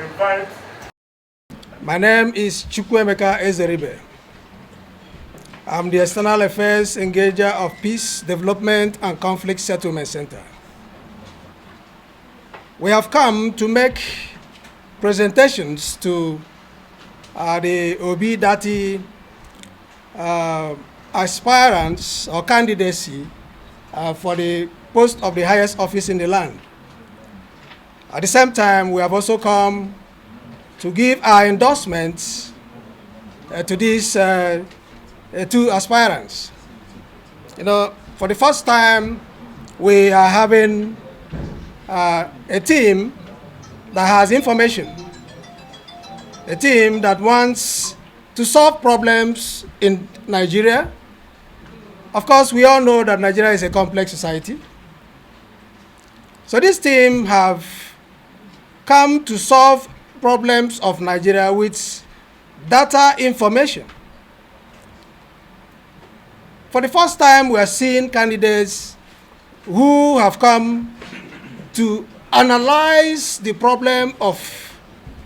invite. My name is Chukwuemeka Ezeribe. I'm the External Affairs Engager of Peace, Development and Conflict Settlement Center. We have come to make presentations to the OB-30 aspirants or candidacy for the post of the highest office in the land. At the same time, we have also come to give our endorsements to these two aspirants. You know, for the first time, we are having a team that has information, a team that wants to solve problems in Nigeria. Of course, we all know that Nigeria is a complex society. So this team have come to solve problems of Nigeria with data information. For the first time, we are seeing candidates who have come to analyze the problem of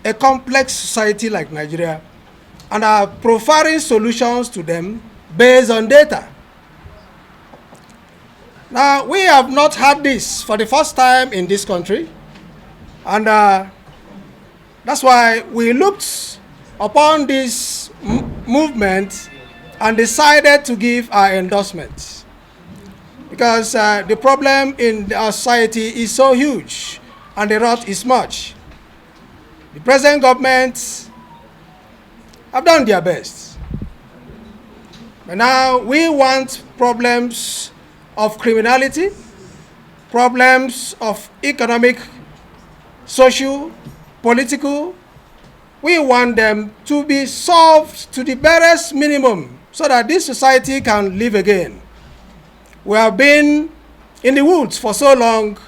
a complex society like Nigeria and are providing solutions to them based on data. Now, we have not had this for the first time in this country, and that's why we looked upon this movement and decided to give our endorsement. Because the problem in our society is so huge and the rot is much. The present government have done their best. But now we want problems of criminality, problems of economic, social, political. We want them to be solved to the barest minimum so that this society can live again. We have been in the woods for so long,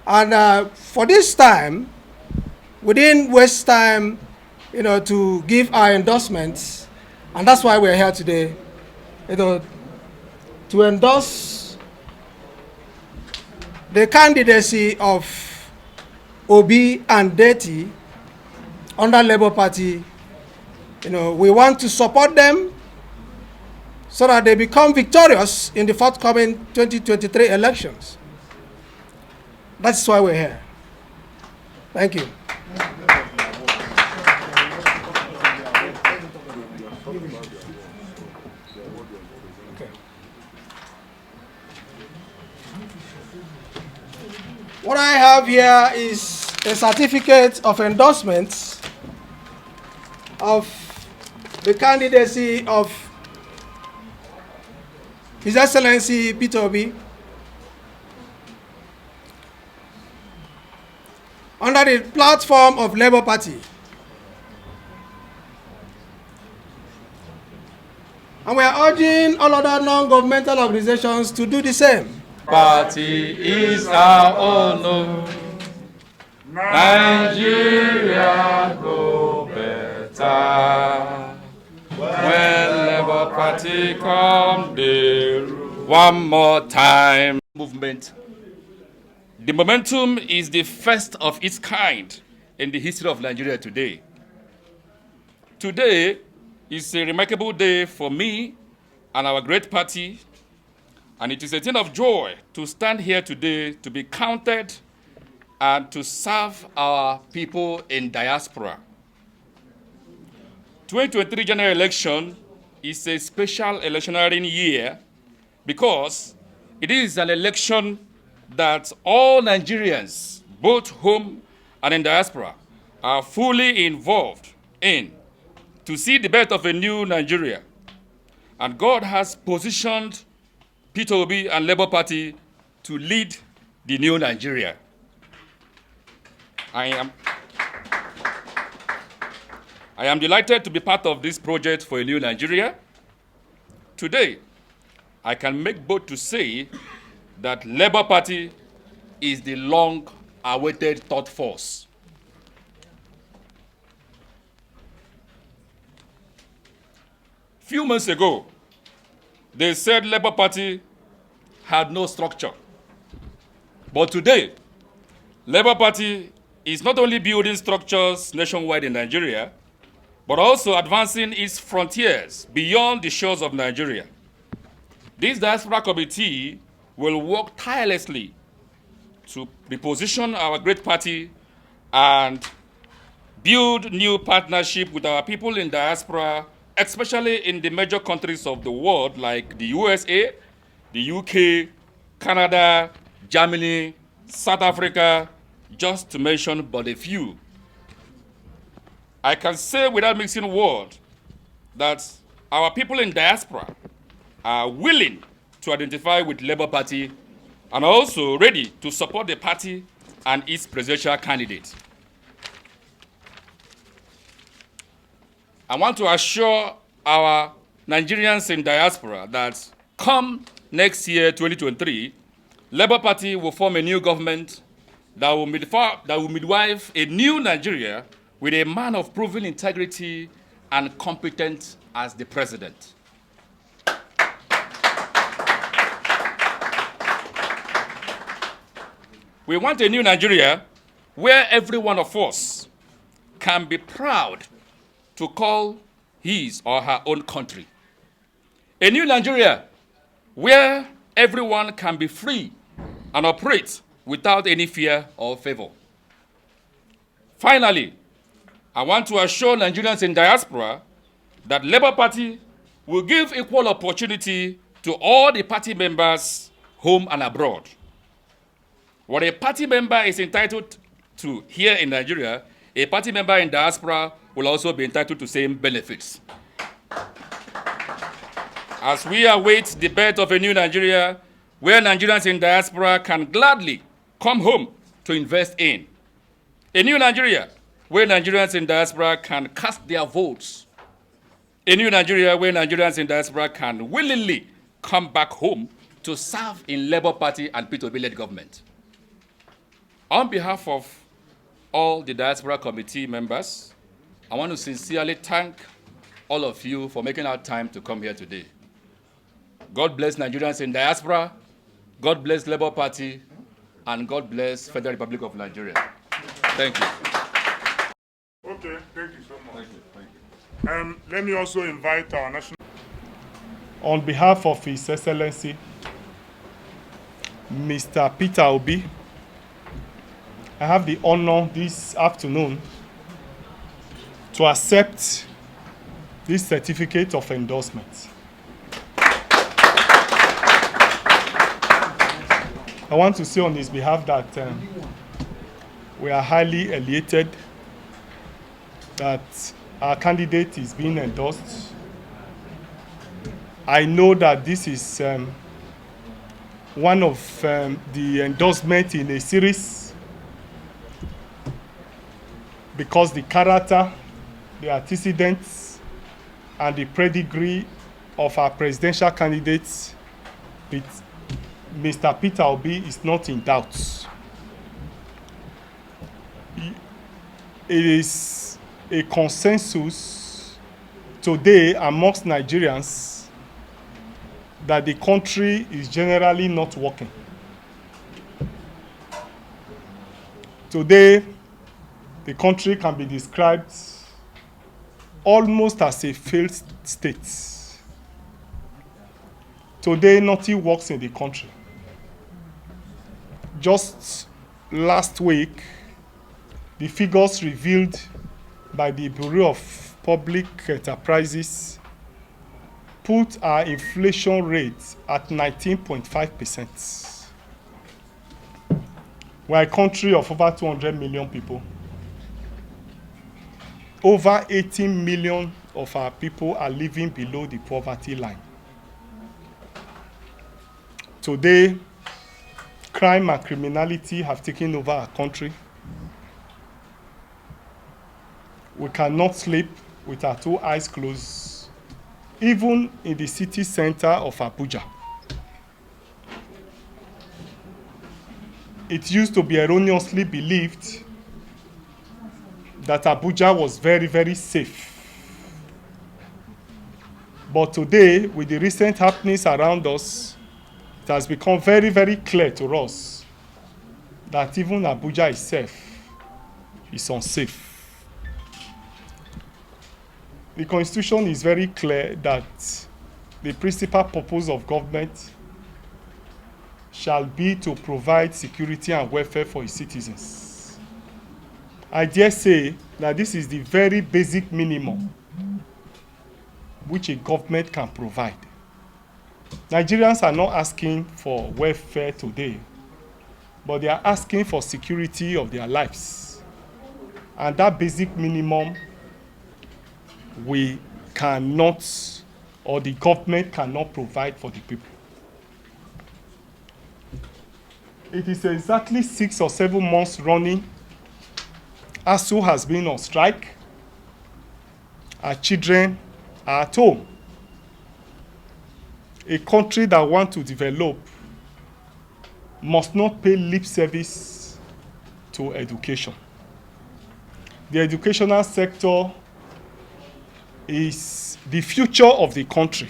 and for this time, we didn't waste time, to give our endorsements, and that's why we're here today, to endorse the candidacy of Obi and Deti under Labour Party. We want to support them so that they become victorious in the forthcoming 2023 elections. That's why we're here. Thank you. Okay. What I have here is a certificate of endorsement of the candidacy of His Excellency Peter Obi under the platform of Labour Party. And we are urging all other non-governmental organizations to do the same. Party is our own. Nigeria go better. When Labour Party come there. One more time. Movement. The momentum is the first of its kind in the history of Nigeria today. Today is a remarkable day for me and our great party, and it is a thing of joy to stand here today to be counted and to serve our people in diaspora. 2023 general election is a special electioneering year because it is an election that all Nigerians, both home and in diaspora, are fully involved in to see the birth of a new Nigeria. And God has positioned Peter Obi and Labour Party to lead the new Nigeria. I am delighted to be part of this project for a new Nigeria. Today, I can make bold to say that Labour Party is the long-awaited third force. Few months ago, they said Labour Party had no structure. But today, Labour Party is not only building structures nationwide in Nigeria, but also advancing its frontiers beyond the shores of Nigeria. This Diaspora Committee will work tirelessly to reposition our great party and build new partnership with our people in diaspora, especially in the major countries of the world like the USA, the UK, Canada, Germany, South Africa, just to mention but a few. I can say without mixing words that our people in diaspora are willing to identify with Labour Party and also ready to support the party and its presidential candidate. I want to assure our Nigerians in diaspora that come next year, 2023, Labour Party will form a new government that will midwife a new Nigeria with a man of proven integrity and competence as the president. We want a new Nigeria where every one of us can be proud to call his or her own country. A new Nigeria where everyone can be free and operate without any fear or favor. Finally, I want to assure Nigerians in diaspora that Labour Party will give equal opportunity to all the party members home and abroad. What a party member is entitled to here in Nigeria, a party member in diaspora will also be entitled to same benefits. As we await the birth of a new Nigeria, where Nigerians in diaspora can gladly come home to invest in. A new Nigeria, where Nigerians in diaspora can cast their votes. A new Nigeria, where Nigerians in diaspora can willingly come back home to serve in Labour Party and P2B-led government. On behalf of all the Diaspora Committee members, I want to sincerely thank all of you for making our time to come here today. God bless Nigerians in diaspora, God bless Labour Party, and God bless Federal Republic of Nigeria. Thank you. Okay, thank you so much. Thank you. Let me also invite our national... On behalf of His Excellency, Mr. Peter Obi, I have the honor this afternoon to accept this certificate of endorsement. I want to say on his behalf that we are highly elated that our candidate is being endorsed. I know that this is one of the endorsements in a series, because the character, the antecedents, and the pedigree of our presidential candidates with Mr. Peter Obi is not in doubt. It is a consensus today amongst Nigerians that the country is generally not working. Today, the country can be described almost as a failed state. Today, nothing works in the country. Just last week, the figures revealed by the Bureau of Public Enterprises put our inflation rate at 19.5%. We're a country of over 200 million people. Over 18 million of our people are living below the poverty line. Today, crime and criminality have taken over our country. We cannot sleep with our two eyes closed, even in the city center of Abuja. It used to be erroneously believed that Abuja was very, very safe. But today, with the recent happenings around us, it has become very, very clear to us that even Abuja itself is unsafe. The Constitution is very clear that the principal purpose of government shall be to provide security and welfare for its citizens. I dare say that this is the very basic minimum which a government can provide. Nigerians are not asking for welfare today, but they are asking for security of their lives. And that basic minimum we cannot, or the government cannot provide for the people. It is exactly 6 or 7 months running. ASU has been on strike. Our children are at home. A country that wants to develop must not pay lip service to education. The educational sector is the future of the country.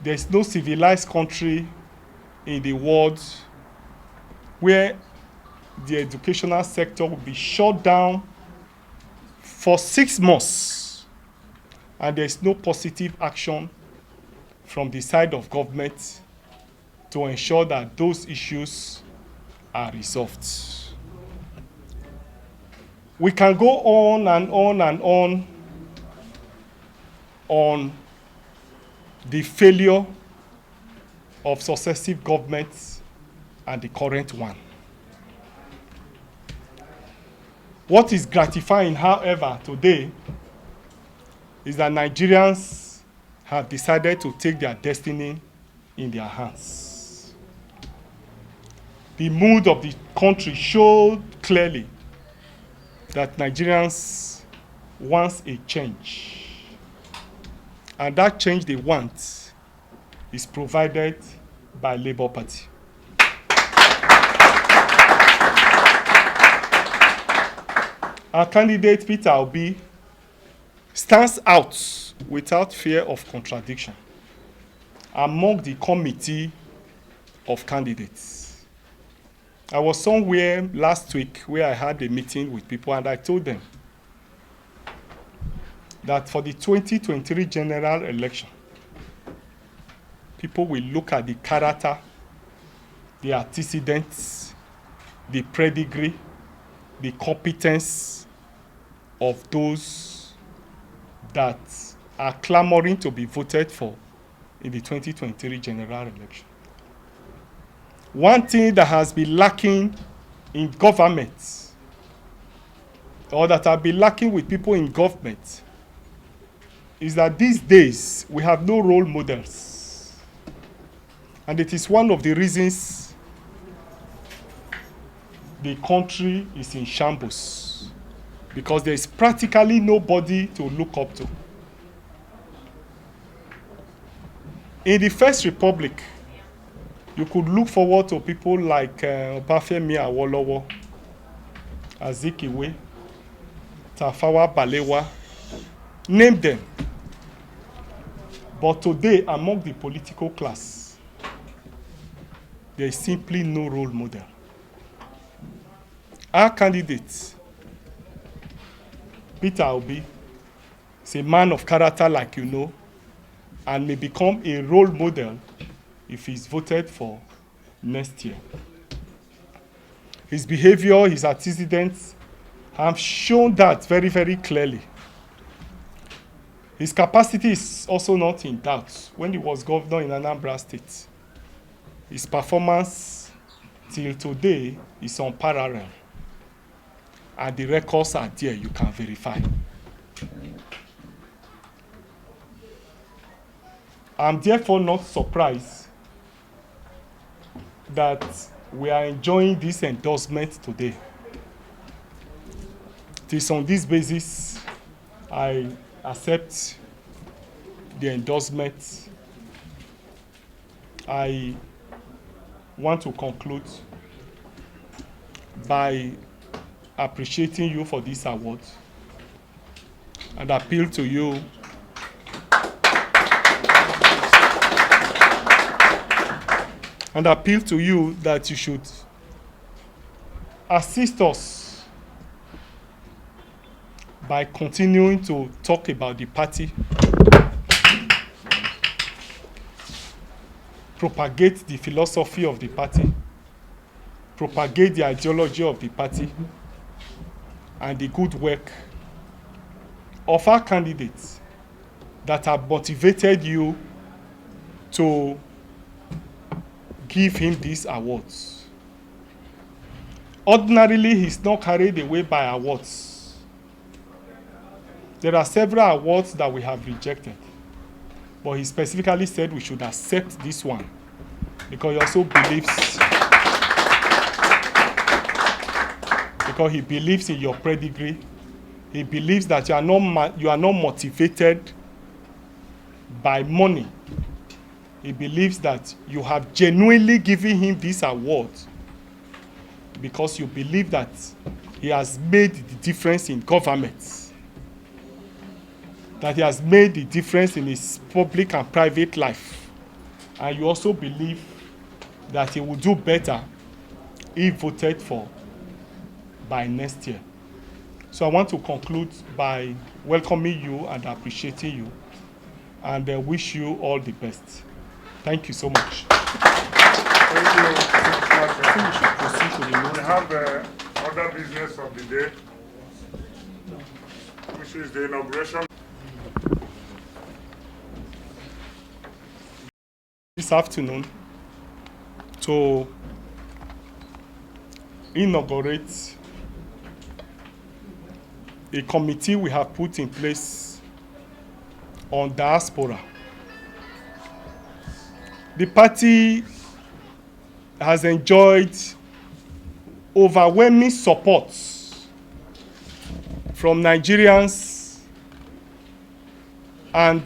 There is no civilized country in the world where the educational sector will be shut down for 6 months and there is no positive action from the side of government to ensure that those issues are resolved. We can go on and on and on the failure of successive governments and the current one. What is gratifying, however, today is that Nigerians have decided to take their destiny in their hands. The mood of the country showed clearly that Nigerians want a change. And that change they want is provided by Labour Party. Our candidate, Peter Obi, stands out without fear of contradiction among the committee of candidates. I was somewhere last week where I had a meeting with people and I told them that for the 2023 general election, people will look at the character, the antecedents, the pedigree, the competence of those that are clamoring to be voted for in the 2023 general election. One thing that has been lacking in government, or that have been lacking with people in government, is that these days we have no role models. And it is one of the reasons the country is in shambles, because there is practically nobody to look up to. In the First Republic, you could look forward to people like Obafemi Awolowo, Azikiwe, Tafawa Balewa, name them. But today, among the political class, there is simply no role model. Our candidate, Peter Obi, is a man of character like you know, and may become a role model if he's voted for next year. His behavior, his antecedents have shown that very, very clearly. His capacity is also not in doubt. When he was governor in Anambra State, his performance till today is unparalleled. And the records are there, you can verify. I'm therefore not surprised that we are enjoying this endorsement today. It is on this basis I accept the endorsement. I want to conclude by appreciating you for this award and appeal to you that you should assist us by continuing to talk about the party, propagate the philosophy of the party, propagate the ideology of the party, and the good work of our candidates that have motivated you to give him these awards. Ordinarily, he's not carried away by awards. There are several awards that we have rejected, but he specifically said we should accept this one because he also believes, because he believes in your pedigree. He believes that you are not motivated by money. He believes that you have genuinely given him this award because you believe that he has made the difference in government, that he has made the difference in his public and private life. And you also believe that he will do better if voted for by next year. So I want to conclude by welcoming you and appreciating you, and wish you all the best. Thank you so much. Thank you. I think we should proceed to the We next. have other business of the day, which is the inauguration. This afternoon to inaugurate a committee we have put in place on diaspora. The party has enjoyed overwhelming support from Nigerians and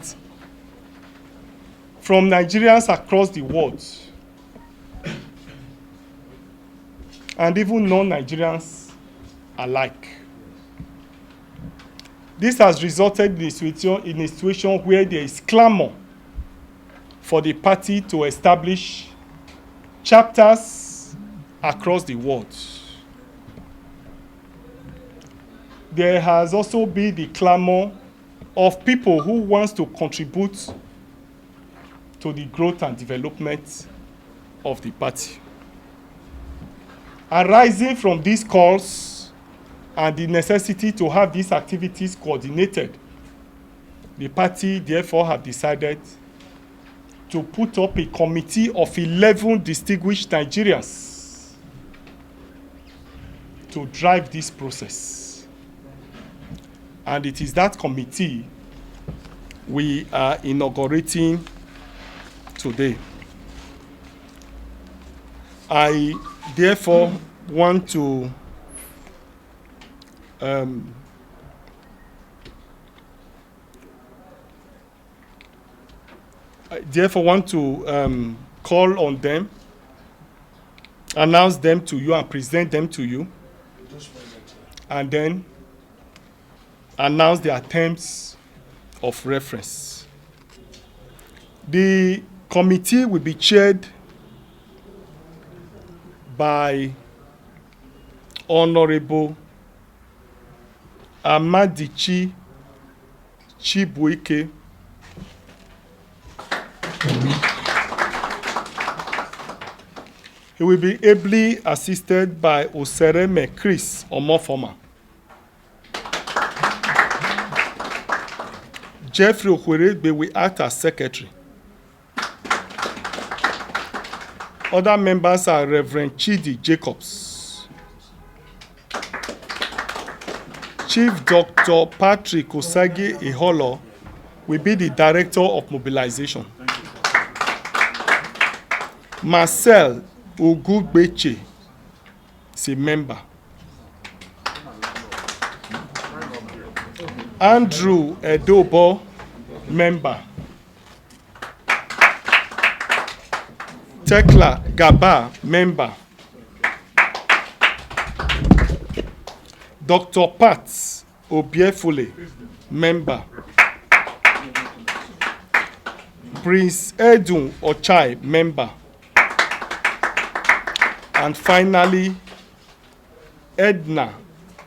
from Nigerians across the world, and even non-Nigerians alike. This has resulted in a situation where there is clamor for the party to establish chapters across the world. There has also been the clamor of people who want to contribute to the growth and development of the party. Arising from these calls and the necessity to have these activities coordinated, the party therefore have decided to put up a committee of 11 distinguished Nigerians to drive this process. And it is that committee we are inaugurating today. I therefore want to call on them, announce them to you and present them to you, and then announce their terms of reference. The committee will be chaired by Honorable Amadichi Chibuike, he will be ably assisted by Osereme Chris Omofoma, Jeffrey Okwerebe will act as secretary. Other members are Reverend Chidi Jacobs, Chief Dr. Patrick Osagi Iholo will be the Director of Mobilization. Marcel Ogugbeche is a member. Andrew Edobo, member. Tekla Gaba, member. Dr. Pat Obiefule, member. Prince Edun Ochai, member. And finally, Edna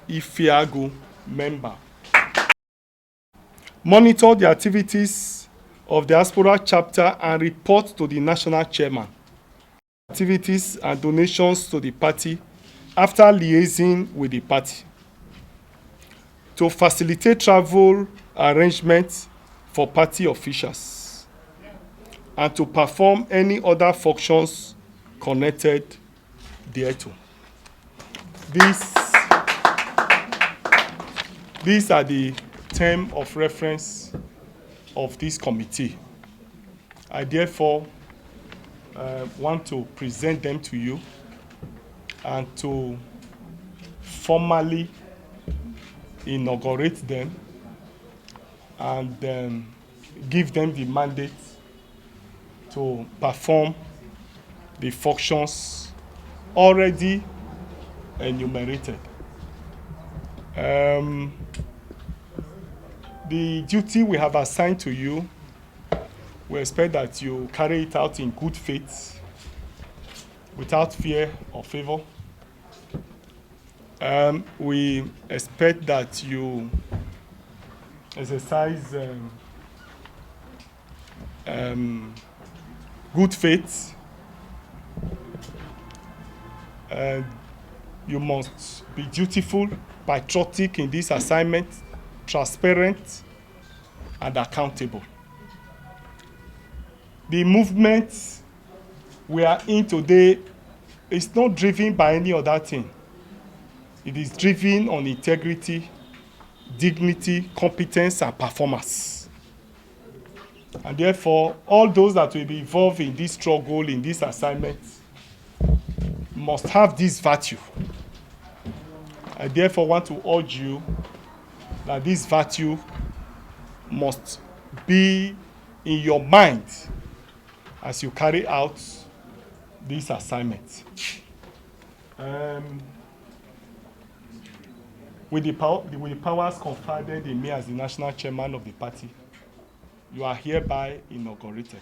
Ifiago, member. Monitor the activities of the Diaspora chapter and report to the national chairman. Activities and donations to the party after liaising with the party. To facilitate travel arrangements for party officials and to perform any other functions connected thereto. These are the terms of reference of this committee. I therefore want to present them to you and to formally inaugurate them and give them the mandate to perform the functions already enumerated. The duty we have assigned to you, we expect that you carry it out in good faith, without fear or favor. We expect that you exercise good faith. You must be dutiful, patriotic in this assignment, transparent, and accountable. The movement we are in today is not driven by any other thing. It is driven on integrity, dignity, competence, and performance. And therefore, all those that will be involved in this struggle, in this assignment, must have this virtue. I therefore want to urge you that this virtue must be in your mind as you carry out this assignment. With the powers conferred in me as the national chairman of the party, you are hereby inaugurated.